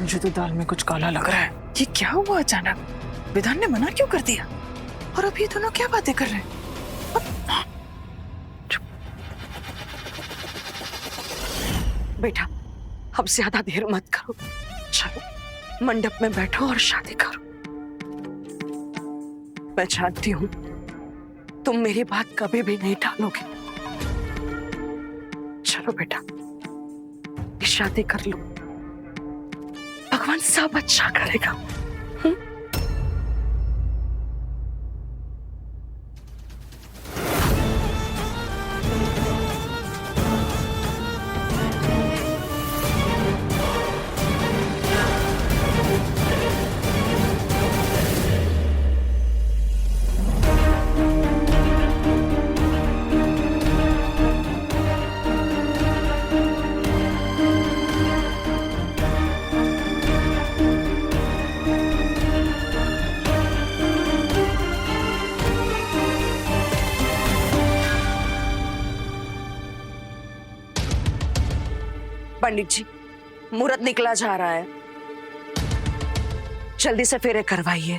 मुझे तो दाल में कुछ काला लग रहा है। ये क्या हुआ अचानक? विधान ने मना क्यों कर दिया? और अब ये दोनों क्या बातें कर रहे हैं? बेटा, अब ज्यादा देर मत करो, चलो मंडप में बैठो और शादी करो। मैं जानती हूं तुम मेरी बात कभी भी नहीं टालोगे। चलो बेटा, शादी कर लो, भगवान सब अच्छा करेगा। पंडित जी, मुहूर्त निकला जा रहा है, जल्दी से फेरे करवाइए।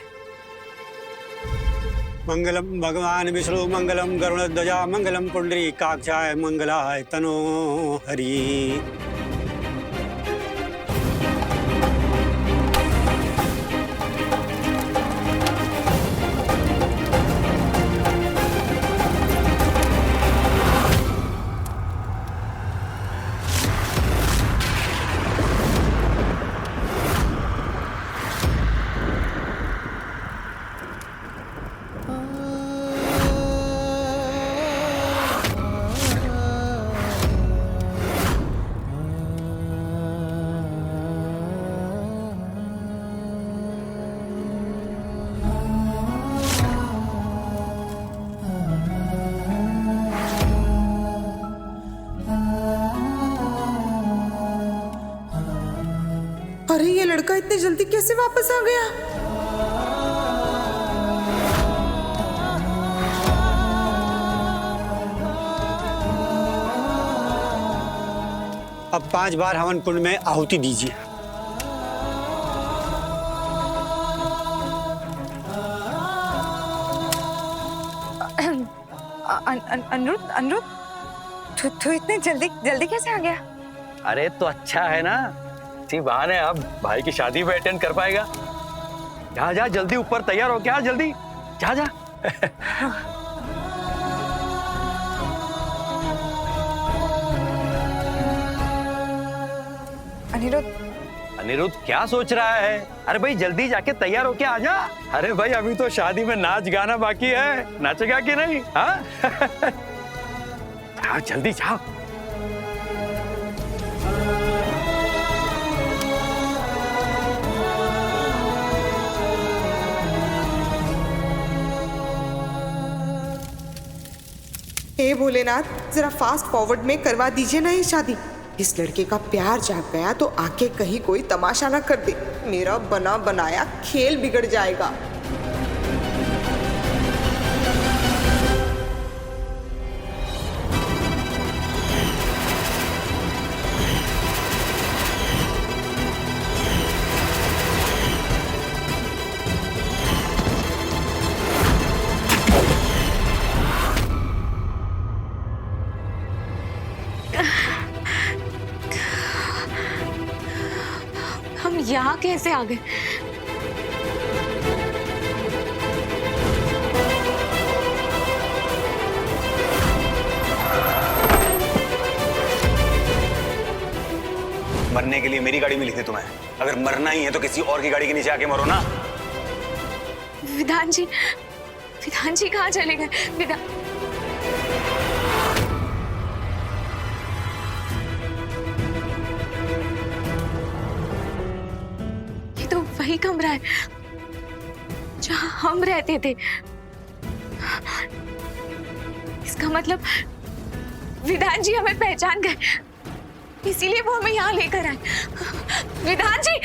मंगलम भगवान विष्णु मंगलम गरुड़ध्वजा मंगलम पुंडरीकाक्षाय मंगलाय तनो हरि। अरे ये लड़का इतनी जल्दी कैसे वापस आ गया? अब 5 बार हवन कुंड में आहुति दीजिए। अनुरुद्ध, तू इतने जल्दी कैसे आ गया? अरे तो अच्छा है ना, इसी बहाने अब भाई की शादी में अटेंड कर पाएगा। जा जा जल्दी ऊपर तैयार हो, क्या जल्दी जा जा। अनिरुद्ध क्या सोच रहा है? अरे भाई जल्दी जाके तैयार होके आ जा। अरे भाई अभी तो शादी में नाच गाना बाकी है, नाचेगा कि नहीं? हाँ जाओ जल्दी जाओ। हे भोलेनाथ, जरा फास्ट फॉरवर्ड में करवा दीजिए ना ये शादी। इस लड़के का प्यार जाग गया तो आके कहीं कोई तमाशा ना कर दे, मेरा बना बनाया खेल बिगड़ जाएगा। हम यहाँ कैसे आ गए? मरने के लिए मेरी गाड़ी मिली थी तुम्हें, अगर मरना ही है तो किसी और की गाड़ी के नीचे आके मरो ना। विधान जी कहाँ चले गए? ये तो वही कमरा है जहाँ हम रहते थे। इसका मतलब विधान जी हमें पहचान गए, इसीलिए वो हमें यहाँ लेकर आए। विधान जी!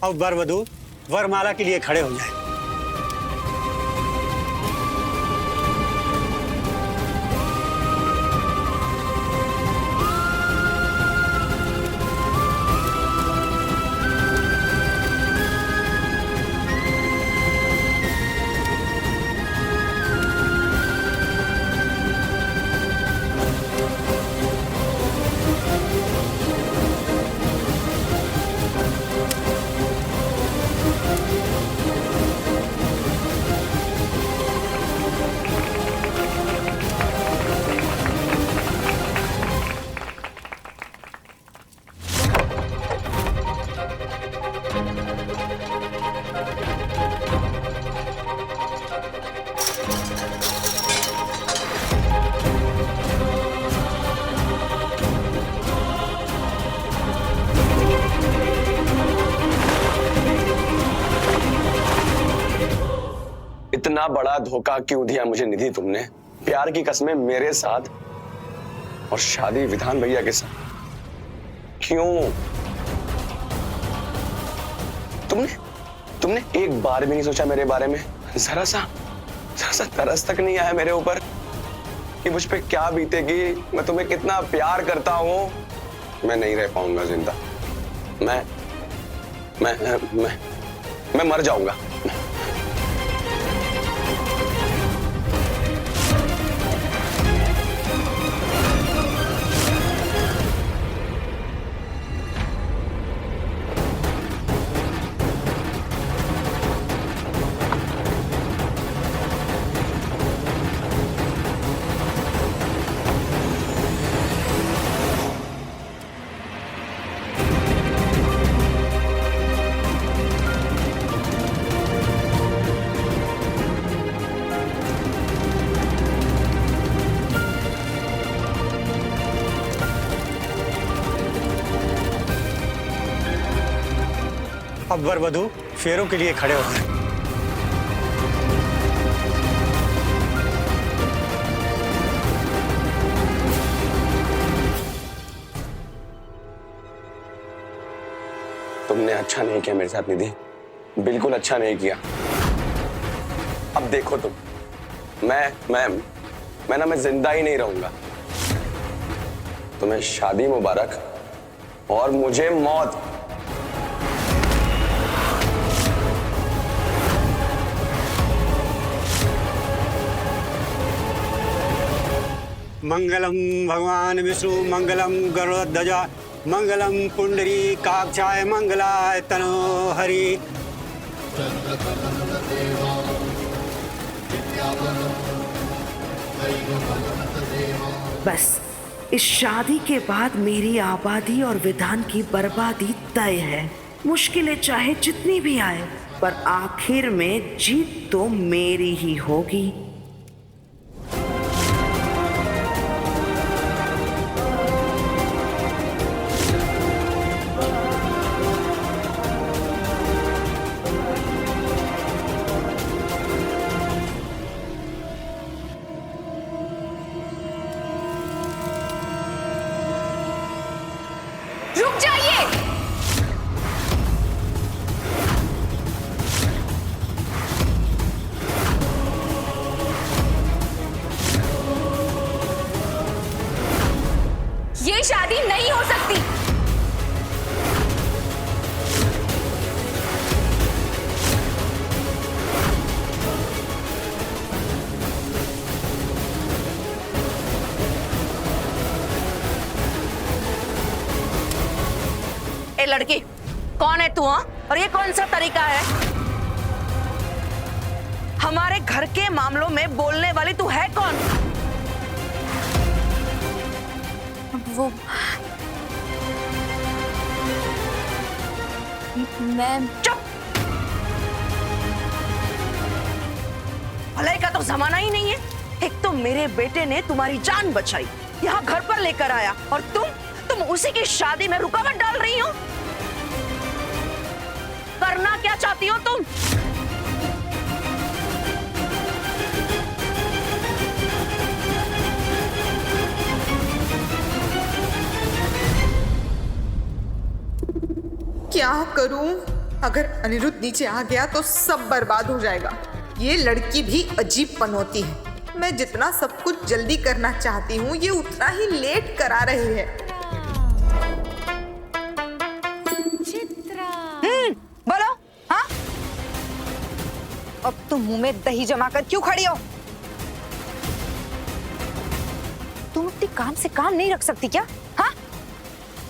अब वर वधू वरमाला के लिए खड़े हो जाए। इतना बड़ा धोखा क्यों दिया मुझे निधि तुमने? प्यार की कसमें मेरे साथ और शादी विधान भैया के साथ क्यों? तुमने एक बार भी नहीं सोचा मेरे बारे में? जरा सा तरस तक नहीं आया मेरे ऊपर कि मुझ पे क्या बीतेगी, मैं तुम्हें कितना प्यार करता हूं। मैं नहीं रह पाऊंगा जिंदा। मैं मर जाऊंगा। अब वर वधू फेरों के लिए खड़े हो गए। तुमने अच्छा नहीं किया मेरे साथ निधि, बिल्कुल अच्छा नहीं किया। अब देखो तुम, मैं जिंदा ही नहीं रहूंगा। तुम्हें शादी मुबारक और मुझे मौत। मंगलम भगवान विष्णु मंगलम गरुड़ध्वजा मंगलम पुंडरी काक्षाय मंगलाय तनो हरि। बस इस शादी के बाद मेरी आबादी और विधान की बर्बादी तय है। मुश्किलें चाहे जितनी भी आए, पर आखिर में जीत तो मेरी ही होगी। रुक जाइए। ये शादी नहीं हो सकती। ए लड़की, कौन है तू? हाँ, और ये कौन सा तरीका है? हमारे घर के मामलों में बोलने वाली तू है कौन? वो मैं चुप। भलाई का तो जमाना ही नहीं है। एक तो मेरे बेटे ने तुम्हारी जान बचाई, यहाँ घर पर लेकर आया, और तुम उसी की शादी में रुकावट डाल रही हो। करना क्या चाहती हो तुम? क्या करूं? अगर अनिरुद्ध नीचे आ गया तो सब बर्बाद हो जाएगा। ये लड़की भी अजीब पनौती है। मैं जितना सब कुछ जल्दी करना चाहती हूँ ये उतना ही लेट करा रही है। बोलो। हाँ, अब तुम मुंह में दही जमाकर क्यों खड़ी हो? तुम अपने काम से काम नहीं रख सकती क्या? हाँ,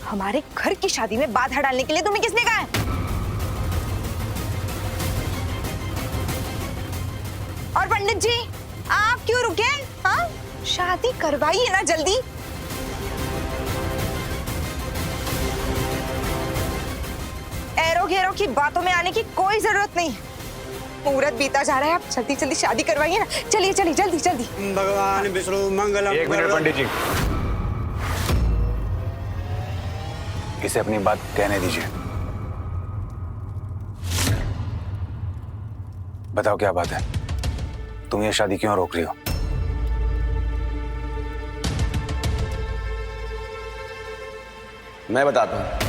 हमारे घर की शादी में बाधा डालने के लिए तुम्हें किसने कहा है? और पंडित जी, आप क्यों रुके? हाँ, शादी करवाइए ना जल्दी। एरो घेरो की बातों में आने की कोई जरूरत नहीं। मुहूर्त बीता जा रहा है, आप जल्दी जल्दी शादी करवाइए ना। चलिए चलिए जल्दी जल्दी। भगवान विष्णु मंगलम। एक मिनट पंडित जी, इसे अपनी बात कहने दीजिए। बताओ क्या बात है, तुम ये शादी क्यों रोक रही हो? मैं बताता हूं।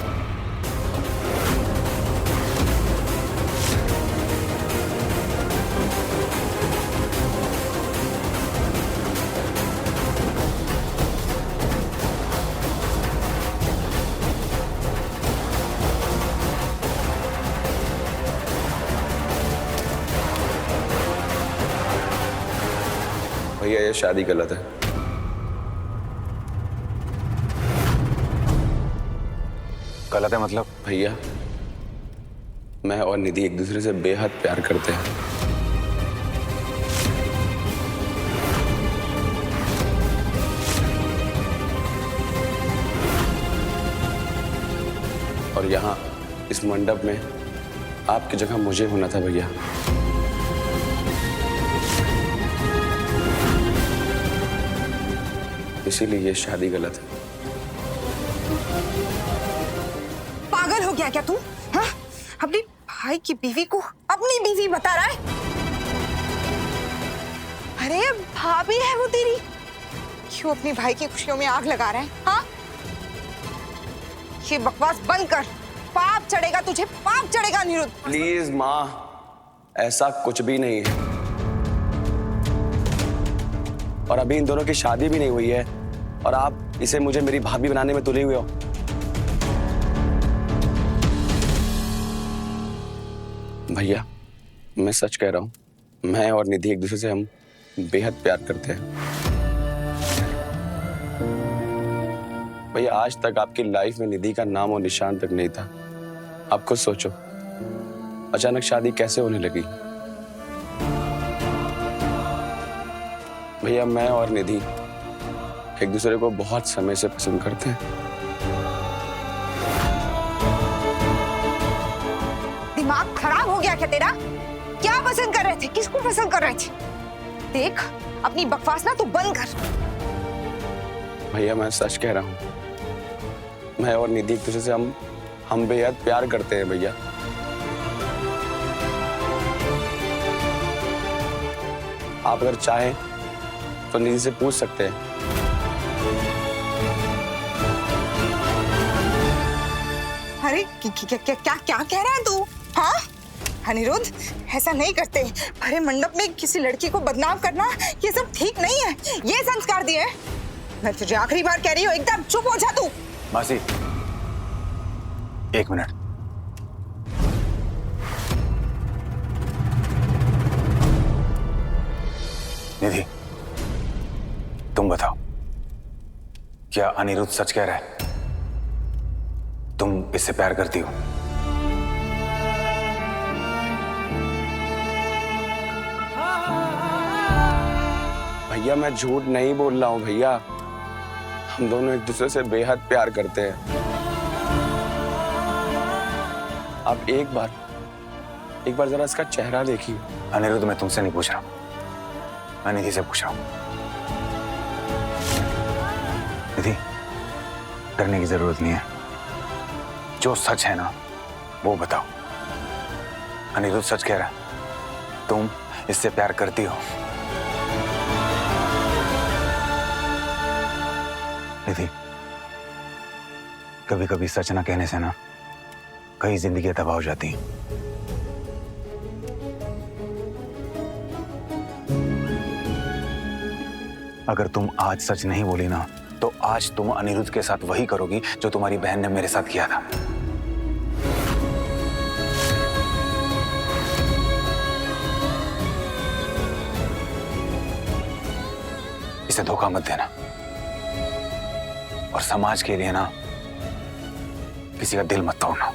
भैया ये शादी गलत है। गलत है मतलब? भैया मैं और निधि एक दूसरे से बेहद प्यार करते हैं। और यहाँ इस मंडप में आपकी जगह मुझे होना था भैया। इसीलिए ये शादी गलत है। पागल हो गया क्या तू? हाँ? अपनी भाई की बीवी को अपनी बीवी बता रहा है? अरे भाभी है वो तेरी, क्यों अपनी भाई की खुशियों में आग लगा रहा है? हाँ? ये बकवास बंद कर, पाप चढ़ेगा तुझे, पाप चढ़ेगा अनिरुद्ध। प्लीज माँ, ऐसा कुछ भी नहीं है। और अभी इन दोनों की शादी भी नहीं हुई है और आप इसे मुझे मेरी भाभी बनाने में तुले हुए हो। भैया मैं सच कह रहा हूं, मैं और निधि एक दूसरे से हम बेहद प्यार करते हैं। भैया आज तक आपकी लाइफ में निधि का नाम और निशान तक नहीं था। आप खुद सोचो, अचानक शादी कैसे होने लगी? भैया मैं और निधि एक दूसरे को बहुत समय से पसंद करते हैं। दिमाग खराब हो गया क्या तेरा? क्या पसंद कर रहे थे? किसको पसंद कर रहे थे? देख, अपनी बकवास ना तू बंद कर। भैया मैं सच कह रहा हूँ, मैं और निधि एक दूसरे से हम बेहद प्यार करते हैं भैया। आप अगर चाहें तो निधि से पूछ सकते हैं। अरे क्या कह रहा है तू? हाँ अनिरुद्ध, ऐसा नहीं करते। भरे मंडप में किसी लड़की को बदनाम करना ये सब ठीक नहीं है। ये संस्कार दिए। मैं तुझे आखिरी बार कह रही हूँ, एकदम चुप हो जा तू। मासी एक मिनट। निधि तुम बताओ, क्या अनिरुद्ध सच कह रहा है? तुम इससे प्यार करती हो? भैया मैं झूठ नहीं बोल रहा हूँ भैया, हम दोनों एक दूसरे से बेहद प्यार करते हैं। आप एक बार जरा इसका चेहरा देखिए। अनिरुद्ध मैं तुमसे नहीं पूछ रहा, मैं निधि से पूछ रहा हूं। निधि डरने की जरूरत नहीं है, जो सच है ना वो बताओ। अनिरुद्ध सच कह रहा है, तुम इससे प्यार करती हो? निधि कभी कभी सच ना कहने से ना कई जिंदगी तबाह हो जाती हैं। अगर तुम आज सच नहीं बोली ना, तो आज तुम अनिरुद्ध के साथ वही करोगी जो तुम्हारी बहन ने मेरे साथ किया था। इसे धोखा मत देना, और समाज के लिए ना किसी का दिल मत तोड़ना,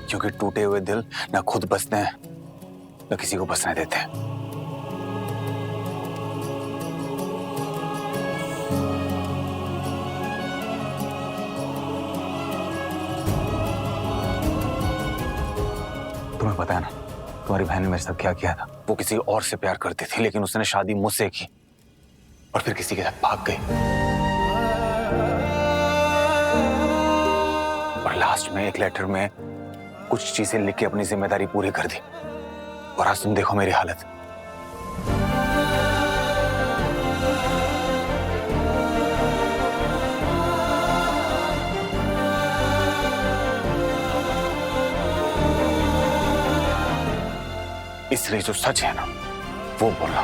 क्योंकि टूटे हुए दिल ना खुद बसते हैं ना किसी को बसने देते हैं। तुम्हें पता है ना तुम्हारी बहन ने मेरे साथ क्या किया था? वो किसी और से प्यार करती थी, लेकिन उसने शादी मुझसे की और फिर किसी के साथ भाग गई। और लास्ट में एक लेटर में कुछ चीजें लिख के अपनी जिम्मेदारी पूरी कर दी। और आज तुम देखो मेरी हालत। इसलिए जो सच है ना वो बोलो।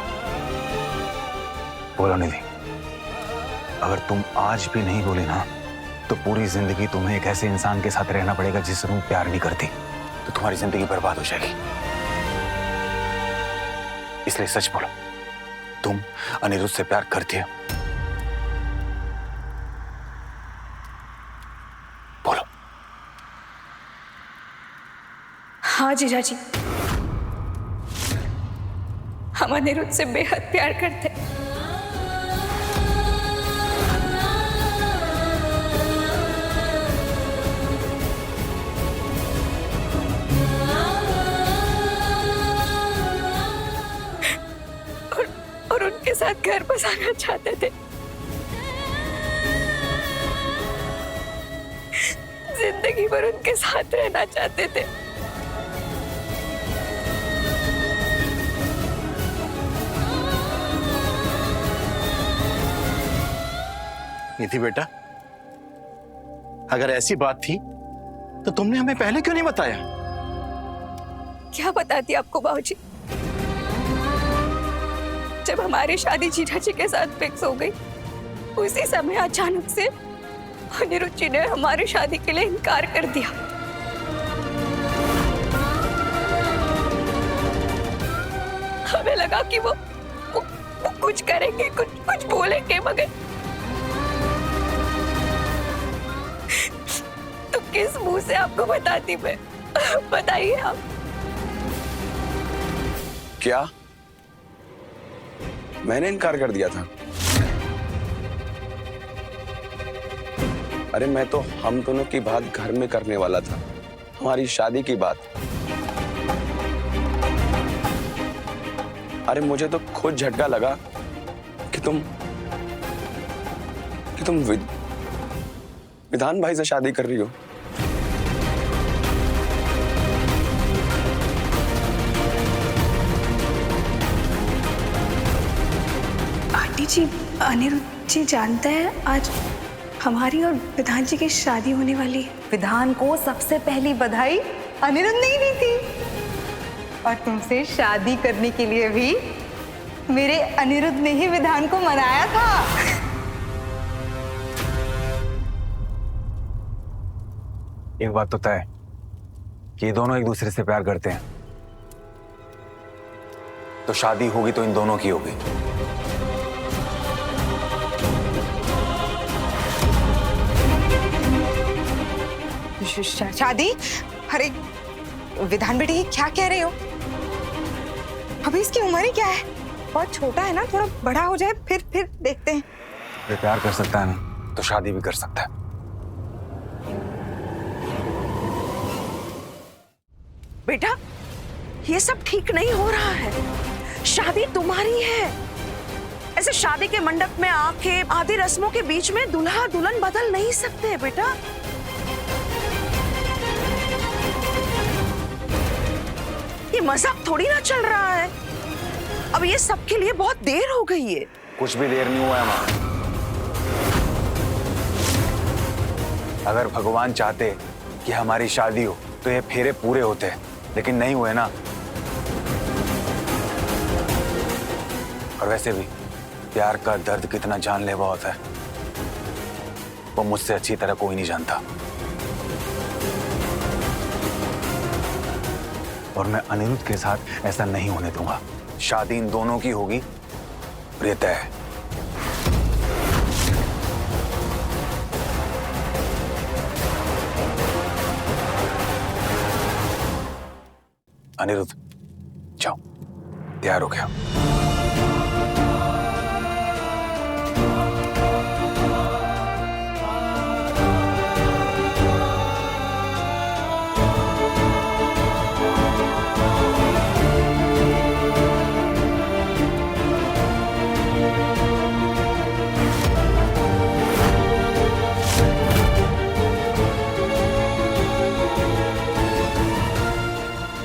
बोलो निधि, अगर तुम आज भी नहीं बोली ना तो पूरी जिंदगी तुम्हें एक ऐसे इंसान के साथ रहना पड़ेगा जिससे तुम प्यार नहीं करती, तो तुम्हारी जिंदगी बर्बाद हो जाएगी। इसलिए सच बोलो, तुम अनिरुद्ध से प्यार करती हो? बोलो। हाँ जीजा जी, हम अनिरुद्ध से बेहद प्यार करते। और उनके साथ घर बसाना चाहते थे। जिंदगी भर उनके साथ रहना चाहते थे। निधि बेटा, अगर ऐसी बात थी तो तुमने हमें पहले क्यों नहीं बताया? क्या बताती आपको बाबूजी? जब हमारी शादी जीजा जी के साथ फिक्स हो गई, उसी समय अचानक से अनिरुद्ध जी ने हमारी शादी के लिए इनकार कर दिया। हमें लगा कि वो कुछ करेंगे, कुछ बोलेंगे, मगर तो किस मुंह से आपको बताती मैं? बताइए आप। क्या मैंने इनकार कर दिया था? अरे मैं तो हम दोनों की बात घर में करने वाला था, हमारी शादी की बात। अरे मुझे तो खुद झटका लगा कि तुम विधान भाई से शादी कर रही हो। आंटी जी, अनिरुद्ध जी जानते हैं आज हमारी और विधान जी की शादी होने वाली है। विधान को सबसे पहली बधाई अनिरुद्ध ने ही दी थी, और तुमसे शादी करने के लिए भी मेरे अनिरुद्ध ने ही विधान को मनाया था। एक बात तो तय है कि ये दोनों एक दूसरे से प्यार करते हैं, तो शादी होगी तो इन दोनों की होगी। शादी? अरे विधान बेटी, क्या कह रहे हो? अभी इसकी उम्र ही क्या है? बहुत छोटा है ना, थोड़ा बड़ा हो जाए फिर देखते हैं। ये प्यार कर सकता है ना तो शादी भी कर सकता है। बेटा, ये सब ठीक नहीं हो रहा है। शादी तुम्हारी है। ऐसे शादी के मंडप में आके आधी रस्मों के बीच में दूल्हा दुल्हन बदल नहीं सकते बेटा। ये मजाक थोड़ी ना चल रहा है। अब ये सबके लिए बहुत देर हो गई है। कुछ भी देर नहीं हुआ है माँ। अगर भगवान चाहते कि हमारी शादी हो तो ये फेरे पूरे होते, लेकिन नहीं हुए ना। और वैसे भी प्यार का दर्द कितना जानलेवा होता है वो मुझसे अच्छी तरह कोई नहीं जानता। और मैं अनिरुद्ध के साथ ऐसा नहीं होने दूंगा। शादी इन दोनों की होगी और ये तय है। अनिरुद्ध जाओ, तैयार हो गया।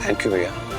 थैंक यू भैया।